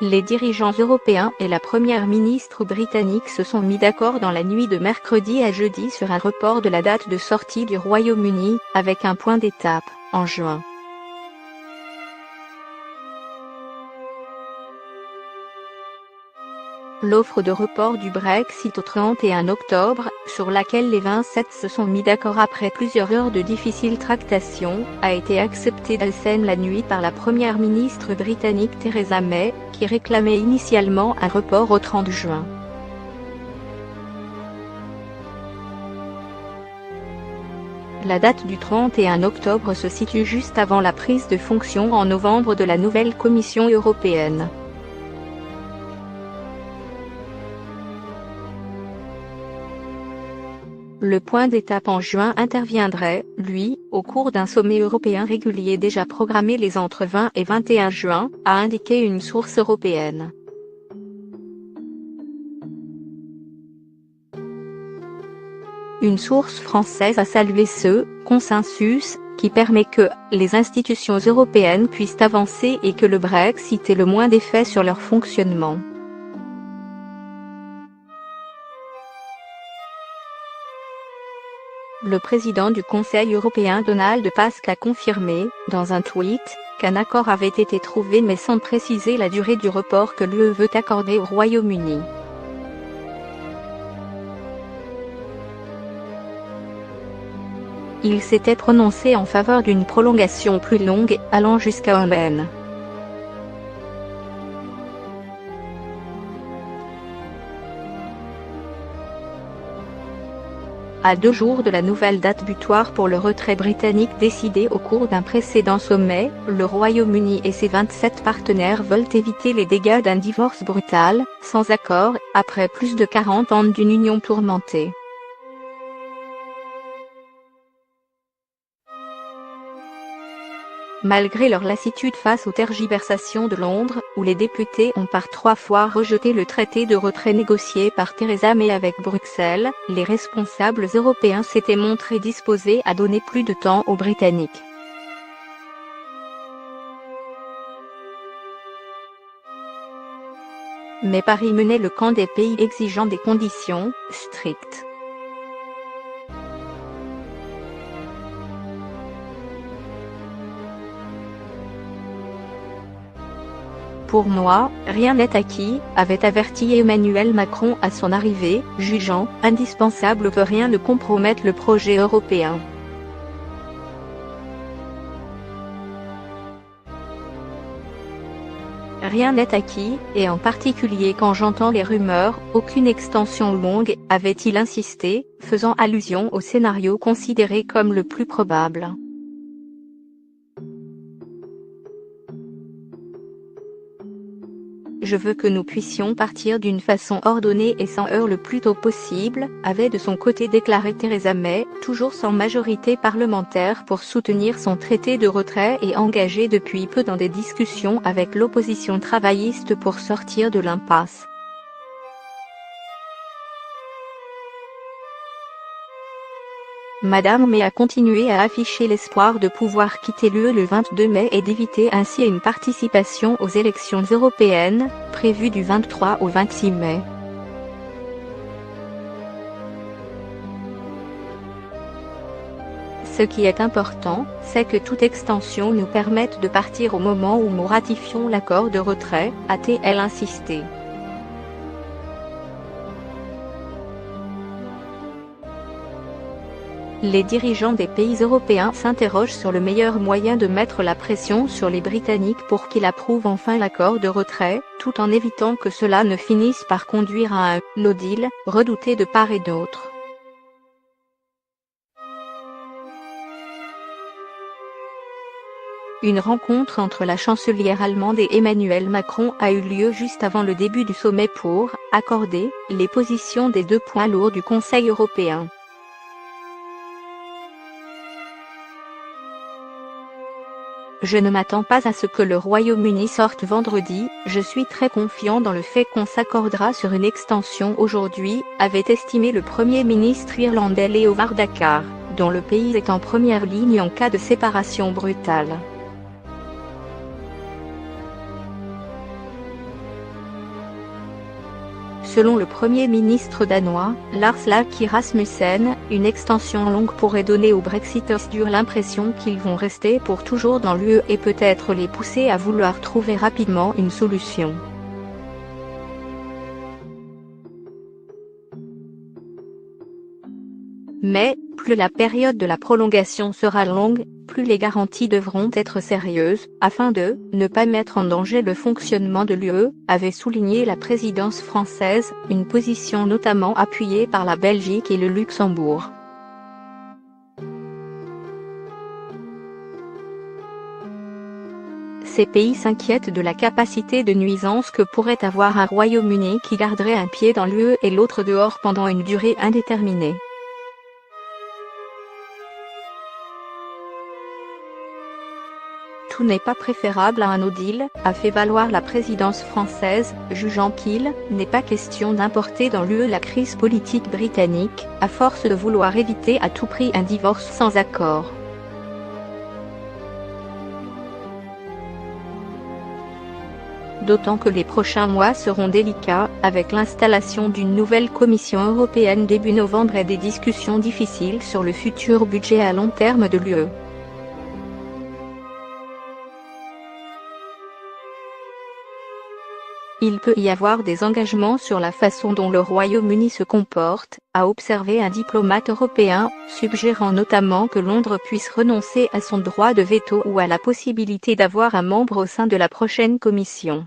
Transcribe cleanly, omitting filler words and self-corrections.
Les dirigeants européens et la première ministre britannique se sont mis d'accord dans la nuit de mercredi à jeudi sur un report de la date de sortie du Royaume-Uni, avec un point d'étape, en juin. L'offre de report du Brexit au 31 octobre, sur laquelle les 27 se sont mis d'accord après plusieurs heures de difficiles tractations, a été acceptée à scène la nuit par la première ministre britannique Theresa May, qui réclamait initialement un report au 30 juin. La date du 31 octobre se situe juste avant la prise de fonction en novembre de la nouvelle Commission européenne. Le point d'étape en juin interviendrait, lui, au cours d'un sommet européen régulier déjà programmé les entre 20 et 21 juin, a indiqué une source européenne. Une source française a salué ce « consensus » qui permet que les institutions européennes puissent avancer et que le Brexit ait le moins d'effet sur leur fonctionnement. Le président du Conseil européen Donald Tusk a confirmé, dans un tweet, qu'un accord avait été trouvé mais sans préciser la durée du report que l'UE veut accorder au Royaume-Uni. Il s'était prononcé en faveur d'une prolongation plus longue, allant jusqu'à un an. À 2 jours de la nouvelle date butoir pour le retrait britannique décidé au cours d'un précédent sommet, le Royaume-Uni et ses 27 partenaires veulent éviter les dégâts d'un divorce brutal, sans accord, après plus de 40 ans d'une union tourmentée. Malgré leur lassitude face aux tergiversations de Londres, où les députés ont par 3 fois rejeté le traité de retrait négocié par Theresa May avec Bruxelles, les responsables européens s'étaient montrés disposés à donner plus de temps aux Britanniques. Mais Paris menait le camp des pays exigeant des conditions strictes. Pour moi, rien n'est acquis, avait averti Emmanuel Macron à son arrivée, jugeant indispensable que rien ne compromette le projet européen. Rien n'est acquis, et en particulier quand j'entends les rumeurs, aucune extension longue, avait-il insisté, faisant allusion au scénario considéré comme le plus probable. Je veux que nous puissions partir d'une façon ordonnée et sans heurts le plus tôt possible, avait de son côté déclaré Theresa May, toujours sans majorité parlementaire pour soutenir son traité de retrait et engagée depuis peu dans des discussions avec l'opposition travailliste pour sortir de l'impasse. Madame May a continué à afficher l'espoir de pouvoir quitter l'UE le 22 mai et d'éviter ainsi une participation aux élections européennes, prévues du 23 au 26 mai. Ce qui est important, c'est que toute extension nous permette de partir au moment où nous ratifions l'accord de retrait, a-t-elle insisté. Les dirigeants des pays européens s'interrogent sur le meilleur moyen de mettre la pression sur les Britanniques pour qu'ils approuvent enfin l'accord de retrait, tout en évitant que cela ne finisse par conduire à un « no deal » redouté de part et d'autre. Une rencontre entre la chancelière allemande et Emmanuel Macron a eu lieu juste avant le début du sommet pour « accorder » les positions des 2 poids lourds du Conseil européen. Je ne m'attends pas à ce que le Royaume-Uni sorte vendredi, je suis très confiant dans le fait qu'on s'accordera sur une extension aujourd'hui, avait estimé le Premier ministre irlandais Leo Varadkar, dont le pays est en première ligne en cas de séparation brutale. Selon le Premier ministre danois, Lars Løkke Rasmussen, une extension longue pourrait donner aux Brexiters durs l'impression qu'ils vont rester pour toujours dans l'UE et peut-être les pousser à vouloir trouver rapidement une solution. Mais, plus la période de la prolongation sera longue, plus les garanties devront être sérieuses, afin de ne pas mettre en danger le fonctionnement de l'UE, avait souligné la présidence française, une position notamment appuyée par la Belgique et le Luxembourg. Ces pays s'inquiètent de la capacité de nuisance que pourrait avoir un Royaume-Uni qui garderait un pied dans l'UE et l'autre dehors pendant une durée indéterminée. Tout n'est pas préférable à un no deal, a fait valoir la présidence française, jugeant qu'il n'est pas question d'importer dans l'UE la crise politique britannique, à force de vouloir éviter à tout prix un divorce sans accord. D'autant que les prochains mois seront délicats, avec l'installation d'une nouvelle Commission européenne début novembre et des discussions difficiles sur le futur budget à long terme de l'UE. Il peut y avoir des engagements sur la façon dont le Royaume-Uni se comporte, a observé un diplomate européen, suggérant notamment que Londres puisse renoncer à son droit de veto ou à la possibilité d'avoir un membre au sein de la prochaine Commission.